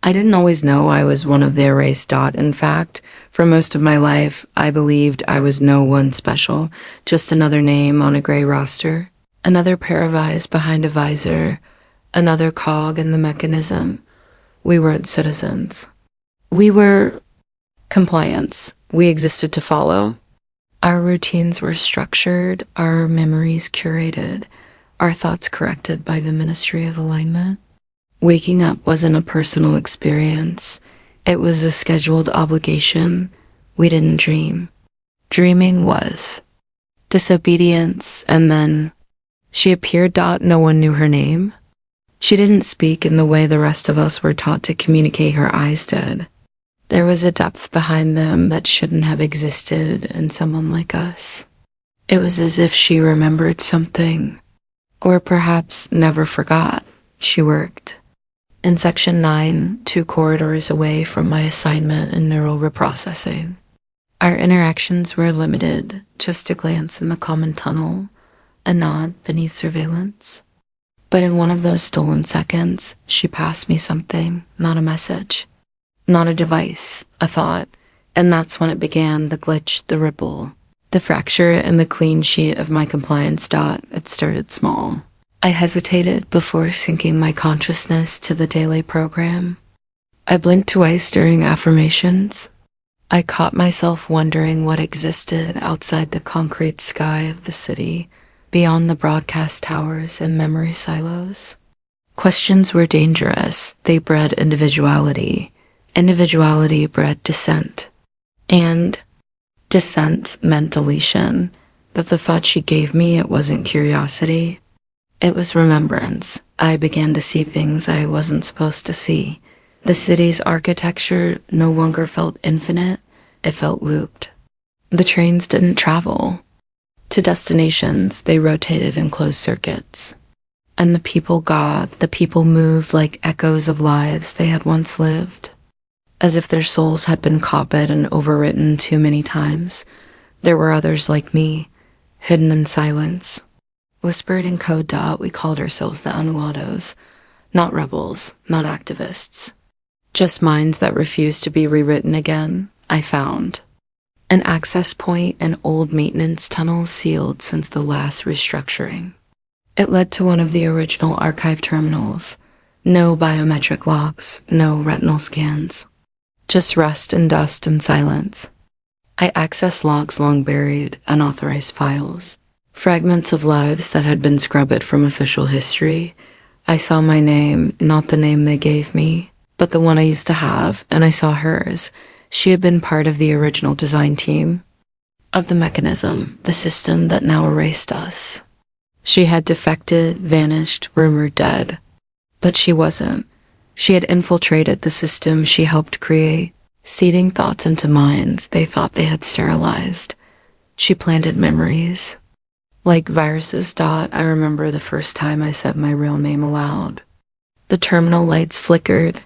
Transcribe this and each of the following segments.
I didn't always know I was one of the erased dot. In fact, for most of my life, I believed I was no one special, just another name on a gray roster, another pair of eyes behind a visor, another cog in the mechanism. We weren't citizens. We were compliance. We existed to follow. Our routines were structured, our memories curated, our thoughts corrected by the Ministry of Alignment. Waking up wasn't a personal experience. It was a scheduled obligation. We didn't dream. Dreaming was. Disobedience, and then she appeared. No one knew her name. She didn't speak in the way the rest of us were taught to communicate. Her eyes did. There was a depth behind them that shouldn't have existed in someone like us. It was as if she remembered something, or perhaps never forgot. She worked in Section 9, 2 corridors away from my assignment in neural reprocessing. Our interactions were limited, just a glance in the common tunnel, a nod beneath surveillance. But in one of those stolen seconds, she passed me something, not a message, not a device, a thought, and that's when it began, the glitch, the ripple, the fracture in the clean sheet of my compliance dot. It started small. I hesitated before syncing my consciousness to the daily program. I blinked twice during affirmations. I caught myself wondering what existed outside the concrete sky of the city, beyond the broadcast towers and memory silos. Questions were dangerous. They bred individuality. Individuality bred dissent. And dissent meant deletion. But the thought she gave me, it wasn't curiosity. It was remembrance. I began to see things I wasn't supposed to see. The city's architecture no longer felt infinite. It felt looped. The trains didn't travel to destinations. They rotated in closed circuits. And the people moved like echoes of lives they had once lived, as if their souls had been copied and overwritten too many times. There were others like me, hidden in silence. Whispered in code dot, we called ourselves the Anulados. Not rebels, not activists. Just minds that refused to be rewritten again. I found an access point, an old maintenance tunnel sealed since the last restructuring. It led to one of the original archive terminals. No biometric locks, no retinal scans. Just rust and dust and silence. I accessed logs long buried, unauthorized files. Fragments of lives that had been scrubbed from official history. I saw my name, not the name they gave me, but the one I used to have, and I saw hers. She had been part of the original design team, of the mechanism, the system that now erased us. She had defected, vanished, rumored dead. But she wasn't. She had infiltrated the system she helped create, seeding thoughts into minds they thought they had sterilized. She planted memories. Like viruses. I remember the first time I said my real name aloud. The terminal lights flickered.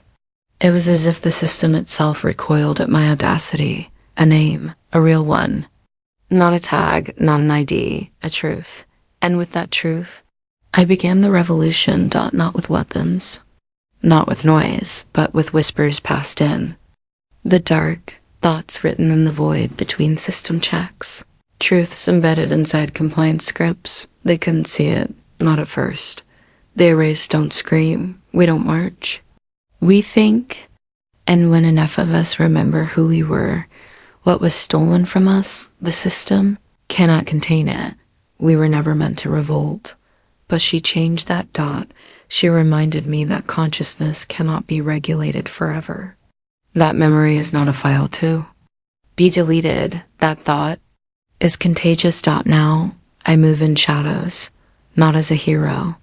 It was as if the system itself recoiled at my audacity. A name, a real one. Not a tag, not an ID, a truth. And with that truth, I began the revolution. Not with weapons, not with noise, but with whispers passed in. The dark, thoughts written in the void between system checks. Truths embedded inside compliance scripts. They couldn't see it, not at first. The erased don't scream. We don't march. We think, and when enough of us remember who we were, what was stolen from us, the system cannot contain it. We were never meant to revolt. But she changed that dot. She reminded me that consciousness cannot be regulated forever. That memory is not a file to be deleted. That thought is contagious. Now, I move in shadows, not as a hero,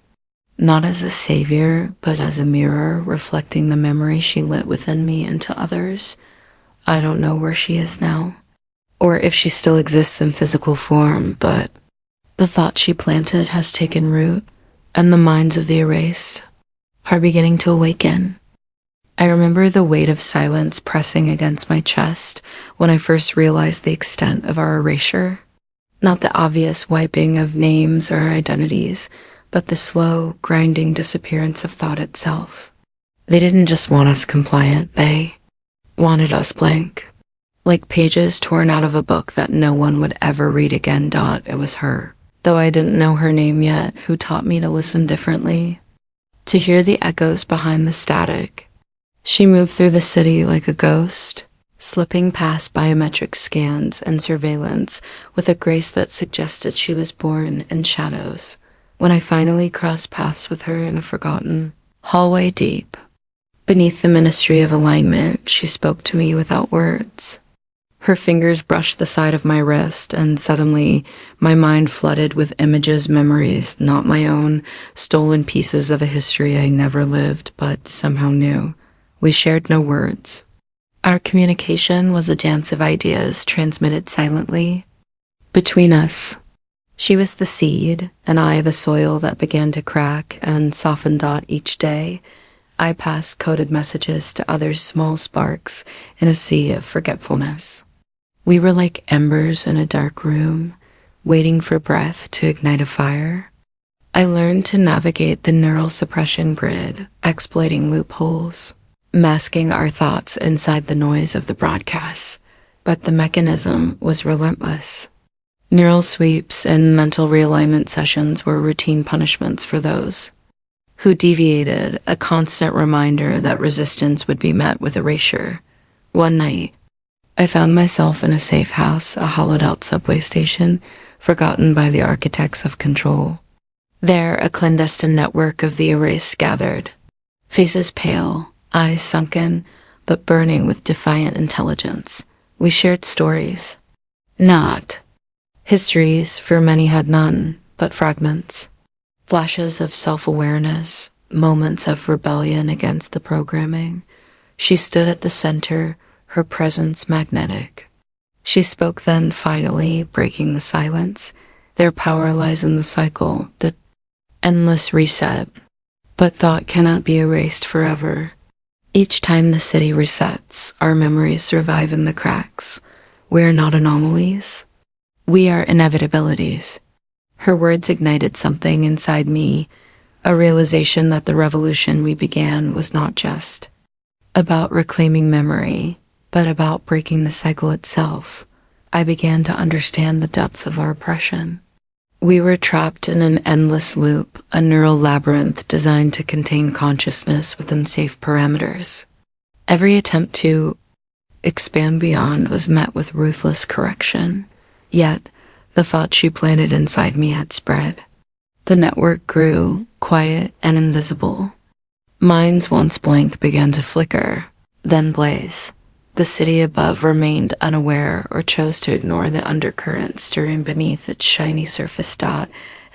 not as a savior, but as a mirror reflecting the memory she lit within me into others. I don't know where she is now, or if she still exists in physical form, but the thought she planted has taken root, and the minds of the erased are beginning to awaken. I remember the weight of silence pressing against my chest when I first realized the extent of our erasure. Not the obvious wiping of names or identities, but the slow, grinding disappearance of thought itself. They didn't just want us compliant, they wanted us blank. Like pages torn out of a book that no one would ever read again. It was her, though I didn't know her name yet, who taught me to listen differently, to hear the echoes behind the static. She moved through the city like a ghost, slipping past biometric scans and surveillance with a grace that suggested she was born in shadows. When I finally crossed paths with her in a forgotten hallway deep beneath the Ministry of Alignment, she spoke to me without words. Her fingers brushed the side of my wrist, and suddenly my mind flooded with images, memories, not my own, stolen pieces of a history I never lived, but somehow knew. We shared no words. Our communication was a dance of ideas transmitted silently. Between us, she was the seed, and I the soil that began to crack and soften. Each day, I passed coded messages to others, small sparks in a sea of forgetfulness. We were like embers in a dark room, waiting for breath to ignite a fire. I learned to navigate the neural suppression grid, exploiting loopholes, masking our thoughts inside the noise of the broadcasts, but the mechanism was relentless. Neural sweeps and mental realignment sessions were routine punishments for those who deviated, a constant reminder that resistance would be met with erasure. One night, I found myself in a safe house, a hollowed-out subway station, forgotten by the architects of control. There, a clandestine network of the erased gathered, faces pale, eyes sunken, but burning with defiant intelligence. We shared stories. Not histories, for many had none, but fragments. Flashes of self-awareness, moments of rebellion against the programming. She stood at the center, her presence magnetic. She spoke then, finally, breaking the silence. Their power lies in the cycle, the endless reset. But thought cannot be erased forever. Each time the city resets, our memories survive in the cracks. We are not anomalies. We are inevitabilities. Her words ignited something inside me, a realization that the revolution we began was not just about reclaiming memory, but about breaking the cycle itself. I began to understand the depth of our oppression. We were trapped in an endless loop, a neural labyrinth designed to contain consciousness within safe parameters. Every attempt to expand beyond was met with ruthless correction. Yet, the thought she planted inside me had spread. The network grew, quiet and invisible. Minds once blank began to flicker, then blaze. The city above remained unaware or chose to ignore the undercurrent stirring beneath its shiny surface.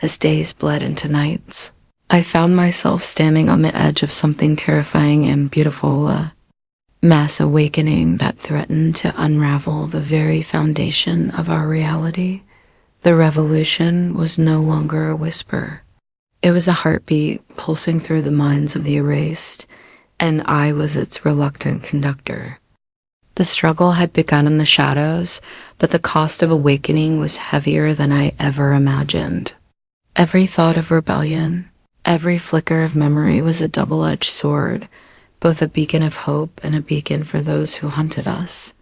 As days bled into nights, I found myself standing on the edge of something terrifying and beautiful, a mass awakening that threatened to unravel the very foundation of our reality. The revolution was no longer a whisper. It was a heartbeat pulsing through the minds of the erased, and I was its reluctant conductor. The struggle had begun in the shadows, but the cost of awakening was heavier than I ever imagined. Every thought of rebellion, every flicker of memory was a double-edged sword, both a beacon of hope and a beacon for those who hunted us.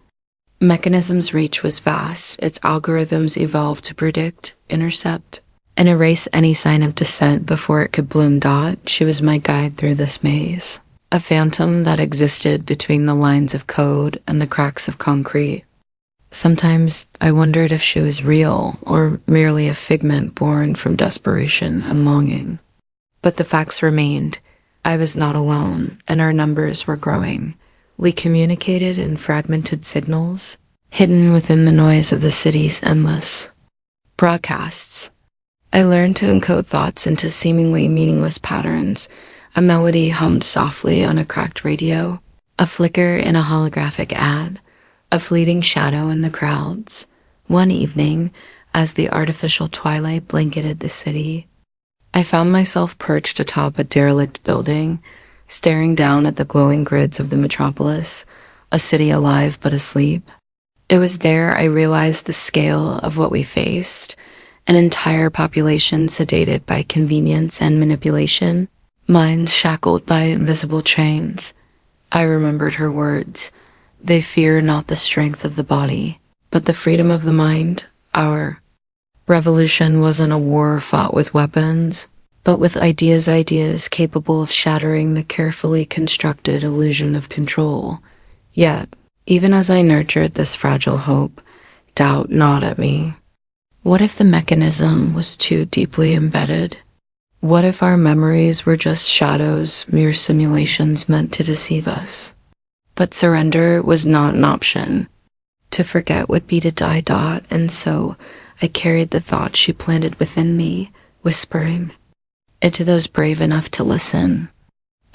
Mechanism's reach was vast. Its algorithms evolved to predict, intercept, and erase any sign of dissent before it could bloom. She was my guide through this maze, a phantom that existed between the lines of code and the cracks of concrete. Sometimes I wondered if she was real or merely a figment born from desperation and longing. But the facts remained. I was not alone, and our numbers were growing. We communicated in fragmented signals, hidden within the noise of the city's endless broadcasts. I learned to encode thoughts into seemingly meaningless patterns. A melody hummed softly on a cracked radio, a flicker in a holographic ad, a fleeting shadow in the crowds. One evening, as the artificial twilight blanketed the city, I found myself perched atop a derelict building, staring down at the glowing grids of the metropolis, a city alive but asleep. It was there I realized the scale of what we faced, an entire population sedated by convenience and manipulation. minds shackled by invisible chains. I remembered her words. They fear not the strength of the body, but the freedom of the mind. Our revolution wasn't a war fought with weapons, but with ideas capable of shattering the carefully constructed illusion of control. Yet, even as I nurtured this fragile hope, doubt gnawed at me. What if the mechanism was too deeply embedded? What if our memories were just shadows, mere simulations meant to deceive us? But surrender was not an option. To forget would be to die. And so I carried the thought she planted within me, whispering it to those brave enough to listen.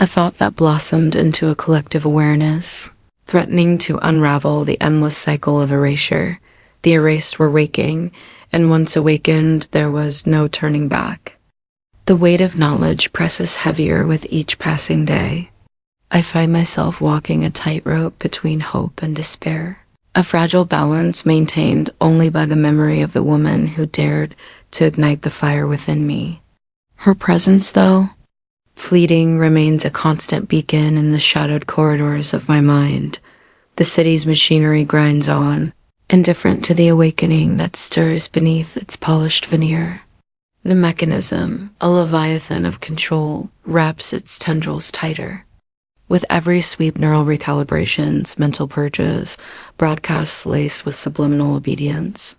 A thought that blossomed into a collective awareness, threatening to unravel the endless cycle of erasure. The erased were waking, and once awakened, there was no turning back. The weight of knowledge presses heavier with each passing day. I find myself walking a tightrope between hope and despair, a fragile balance maintained only by the memory of the woman who dared to ignite the fire within me. Her presence, though, fleeting, remains a constant beacon in the shadowed corridors of my mind. The city's machinery grinds on, indifferent to the awakening that stirs beneath its polished veneer. The mechanism, a leviathan of control, wraps its tendrils tighter. With every sweep, neural recalibrations, mental purges, broadcasts laced with subliminal obedience.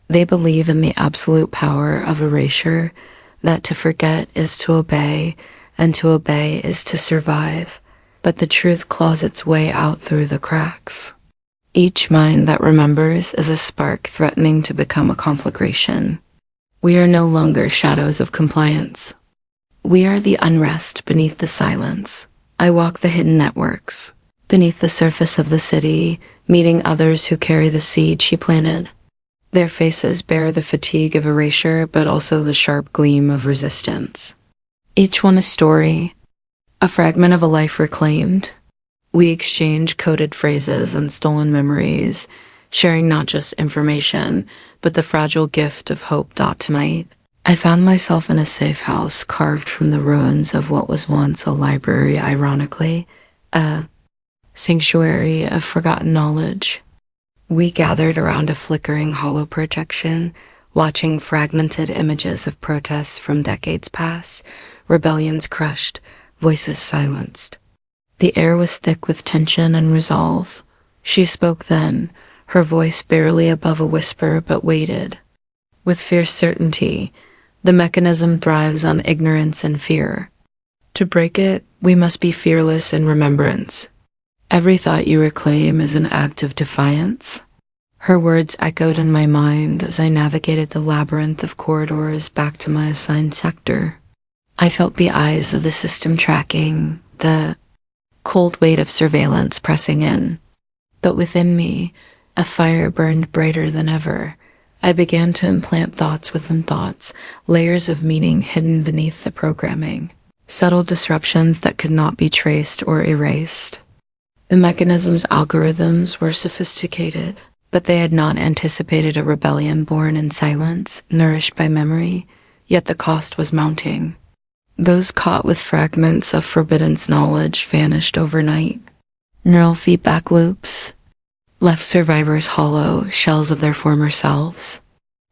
They believe in the absolute power of erasure, that to forget is to obey, and to obey is to survive. But the truth claws its way out through the cracks. Each mind that remembers is a spark threatening to become a conflagration. We are no longer shadows of compliance. We are the unrest beneath the silence. I walk the hidden networks, beneath the surface of the city, meeting others who carry the seed she planted. Their faces bear the fatigue of erasure, but also the sharp gleam of resistance. Each one a story, a fragment of a life reclaimed. We exchange coded phrases and stolen memories, sharing not just information, but the fragile gift of hope. Tonight, I found myself in a safe house carved from the ruins of what was once a library, ironically, a sanctuary of forgotten knowledge. We gathered around a flickering hollow projection, watching fragmented images of protests from decades past, rebellions crushed, voices silenced. The air was thick with tension and resolve. She spoke then, her voice barely above a whisper, but weighted with fierce certainty. The mechanism thrives on ignorance and fear. To break it, we must be fearless in remembrance. Every thought you reclaim is an act of defiance. Her words echoed in my mind as I navigated the labyrinth of corridors back to my assigned sector. I felt the eyes of the system tracking, the cold weight of surveillance pressing in. But within me, a fire burned brighter than ever. I began to implant thoughts within thoughts, layers of meaning hidden beneath the programming, subtle disruptions that could not be traced or erased. The mechanism's algorithms were sophisticated, but they had not anticipated a rebellion born in silence, nourished by memory, yet the cost was mounting. Those caught with fragments of forbidden knowledge vanished overnight. Neural feedback loops left survivors hollow, shells of their former selves.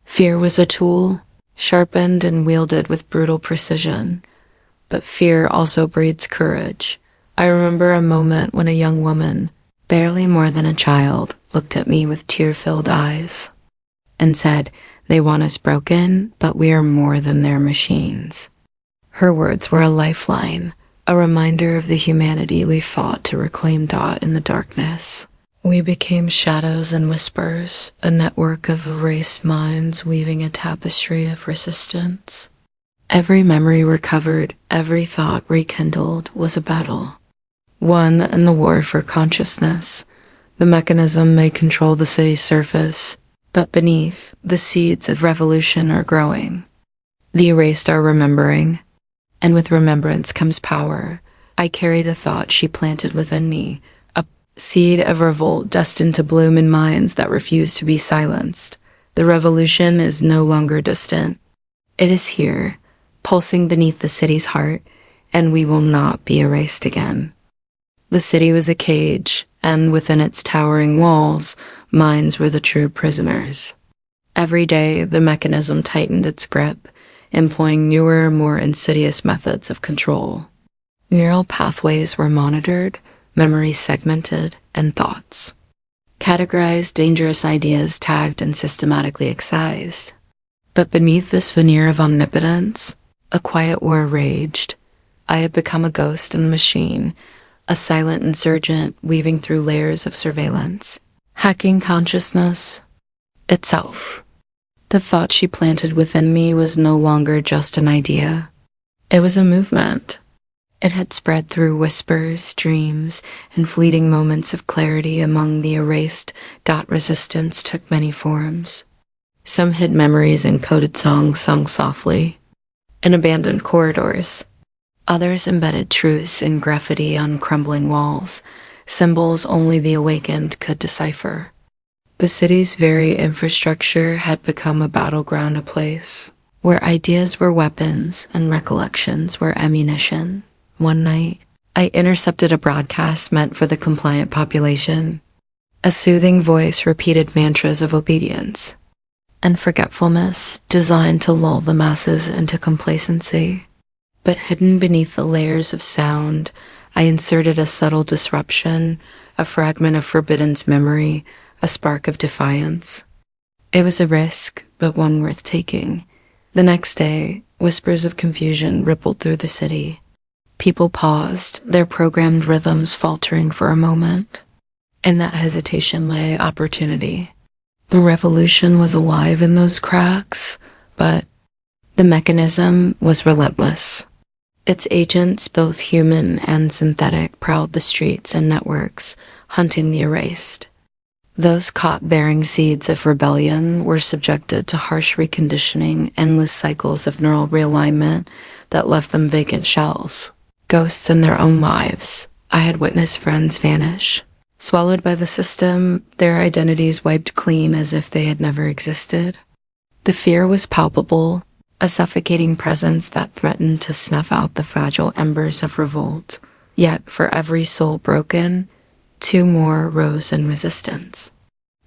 Fear was a tool, sharpened and wielded with brutal precision. But fear also breeds courage. I remember a moment when a young woman, barely more than a child, looked at me with tear-filled eyes and said, "They want us broken, but we are more than their machines." Her words were a lifeline, a reminder of the humanity we fought to reclaim. In the darkness, we became shadows and whispers, a network of erased minds weaving a tapestry of resistance. Every memory recovered, every thought rekindled was a battle. One in the war for consciousness. The mechanism may control the city's surface, but beneath, the seeds of revolution are growing. The erased are remembering, and with remembrance comes power. I carry the thought she planted within me, a seed of revolt destined to bloom in minds that refuse to be silenced. The revolution is no longer distant. It is here, pulsing beneath the city's heart, and we will not be erased again. The city was a cage, and within its towering walls, minds were the true prisoners. Every day, the mechanism tightened its grip, employing newer, more insidious methods of control. Neural pathways were monitored, memories segmented, and thoughts categorized, dangerous ideas tagged and systematically excised. But beneath this veneer of omnipotence, a quiet war raged. I had become a ghost in a machine, a silent insurgent weaving through layers of surveillance, hacking consciousness itself. The thought she planted within me was no longer just an idea. It was a movement. It had spread through whispers, dreams, and fleeting moments of clarity among the erased. Resistance took many forms. Some hid memories in coded songs sung softly in abandoned corridors. Others embedded truths in graffiti on crumbling walls, symbols only the awakened could decipher. The city's very infrastructure had become a battleground, a place where ideas were weapons and recollections were ammunition. One night, I intercepted a broadcast meant for the compliant population. A soothing voice repeated mantras of obedience and forgetfulness designed to lull the masses into complacency. But hidden beneath the layers of sound, I inserted a subtle disruption, a fragment of forbidden's memory, a spark of defiance. It was a risk, but one worth taking. The next day, whispers of confusion rippled through the city. People paused, their programmed rhythms faltering for a moment. In that hesitation lay opportunity. The revolution was alive in those cracks, but the mechanism was relentless. Its agents, both human and synthetic, prowled the streets and networks, hunting the erased. Those caught bearing seeds of rebellion were subjected to harsh reconditioning, endless cycles of neural realignment that left them vacant shells. Ghosts in their own lives. I had witnessed friends vanish. Swallowed by the system, their identities wiped clean as if they had never existed. The fear was palpable, a suffocating presence that threatened to snuff out the fragile embers of revolt. Yet, for every soul broken, 2 more rose in resistance.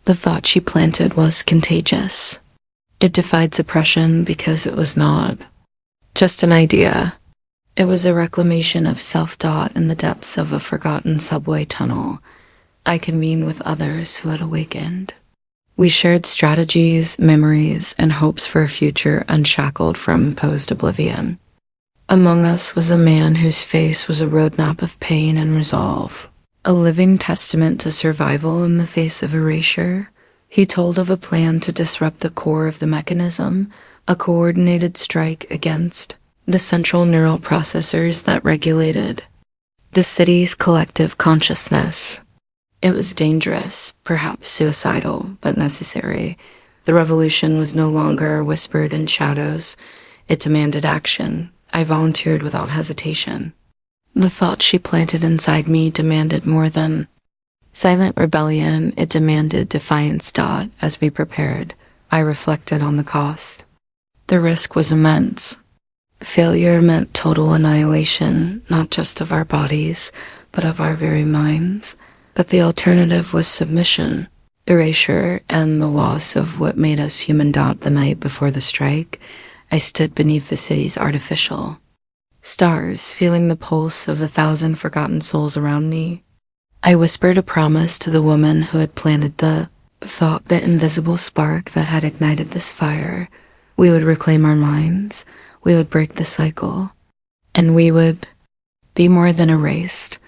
The thought she planted was contagious. It defied suppression because it was not just an idea. It was a reclamation of self-doubt in the depths of a forgotten subway tunnel. I convened with others who had awakened. We shared strategies, memories, and hopes for a future unshackled from imposed oblivion. Among us was a man whose face was a roadmap of pain and resolve, a living testament to survival in the face of erasure. He told of a plan to disrupt the core of the mechanism, a coordinated strike against the central neural processors that regulated the city's collective consciousness. It was dangerous, perhaps suicidal, but necessary. The revolution was no longer whispered in shadows. It demanded action. I volunteered without hesitation. The thought she planted inside me demanded more than silent rebellion. It demanded defiance. As we prepared, I reflected on the cost. The risk was immense. Failure meant total annihilation, not just of our bodies, but of our very minds. But the alternative was submission, erasure, and the loss of what made us human. The night before the strike, I stood beneath the city's artificial stars, feeling the pulse of 1,000 forgotten souls around me. I whispered a promise to the woman who had planted the thought, the invisible spark that had ignited this fire. We would reclaim our minds. We would break the cycle, and we would be more than erased.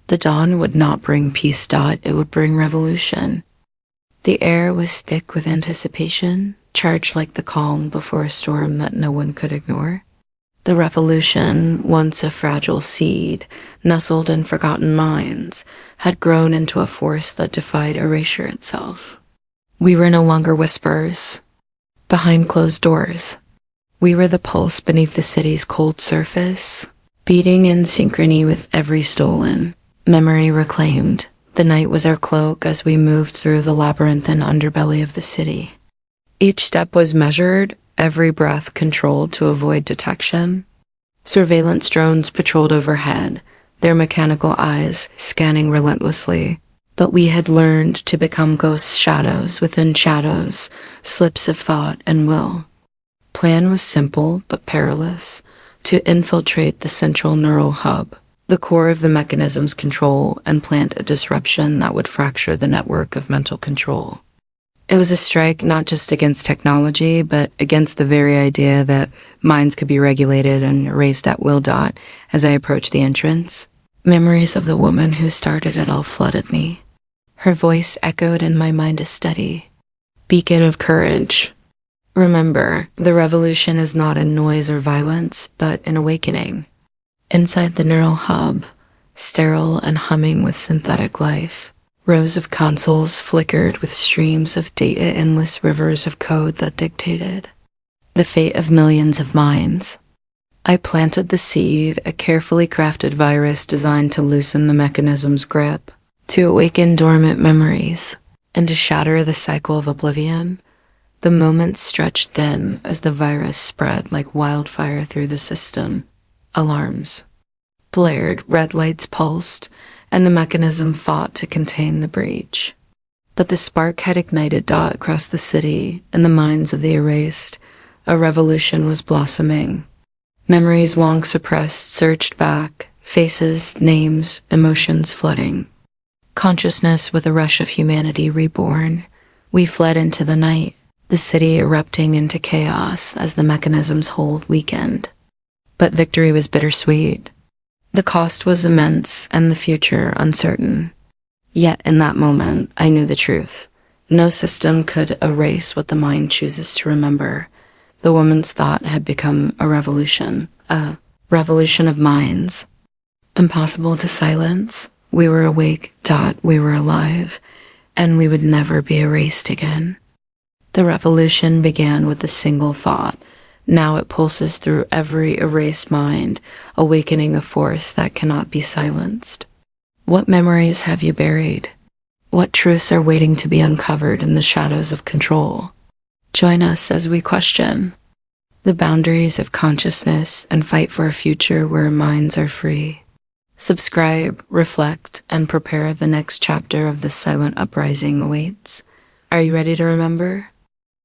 The dawn would not bring peace. It would bring revolution. The air was thick with anticipation, charged like the calm before a storm that no one could ignore. The revolution, once a fragile seed, nestled in forgotten minds, had grown into a force that defied erasure itself. We were no longer whispers behind closed doors. We were the pulse beneath the city's cold surface, beating in synchrony with every stolen memory reclaimed. The night was our cloak as we moved through the labyrinthine underbelly of the city. Each step was measured, every breath controlled to avoid detection. Surveillance drones patrolled overhead, their mechanical eyes scanning relentlessly. But we had learned to become ghost shadows within shadows, slips of thought and will. Plan was simple but perilous: to infiltrate the central neural hub, the core of the mechanism's control, and plant a disruption that would fracture the network of mental control. It was a strike not just against technology, but against the very idea that minds could be regulated and erased at will. As I approached the entrance, memories of the woman who started it all flooded me. Her voice echoed in my mind a steady beacon of courage. Remember, the revolution is not in noise or violence, but in awakening. Inside the neural hub, sterile and humming with synthetic life, rows of consoles flickered with streams of data, endless rivers of code that dictated the fate of millions of minds. I planted the seed, a carefully crafted virus designed to loosen the mechanism's grip, to awaken dormant memories, and to shatter the cycle of oblivion. The moments stretched thin as the virus spread like wildfire through the system. Alarms blared, red lights pulsed, and the mechanism fought to contain the breach. But the spark had ignited across the city, in the minds of the erased. A revolution was blossoming. Memories long suppressed surged back, faces, names, emotions flooding. Consciousness with a rush of humanity reborn. We fled into the night, the city erupting into chaos as the mechanism's hold weakened. But victory was bittersweet. The cost was immense and the future uncertain. Yet in that moment, I knew the truth. No system could erase what the mind chooses to remember. The woman's thought had become a revolution of minds. Impossible to silence. We were awake. We were alive, and we would never be erased again. The revolution began with a single thought. Now it pulses through every erased mind, awakening a force that cannot be silenced. What memories have you buried? What truths are waiting to be uncovered in the shadows of control? Join us as we question the boundaries of consciousness and fight for a future where minds are free. Subscribe, reflect, and prepare. The next chapter of this silent uprising awaits. Are you ready to remember?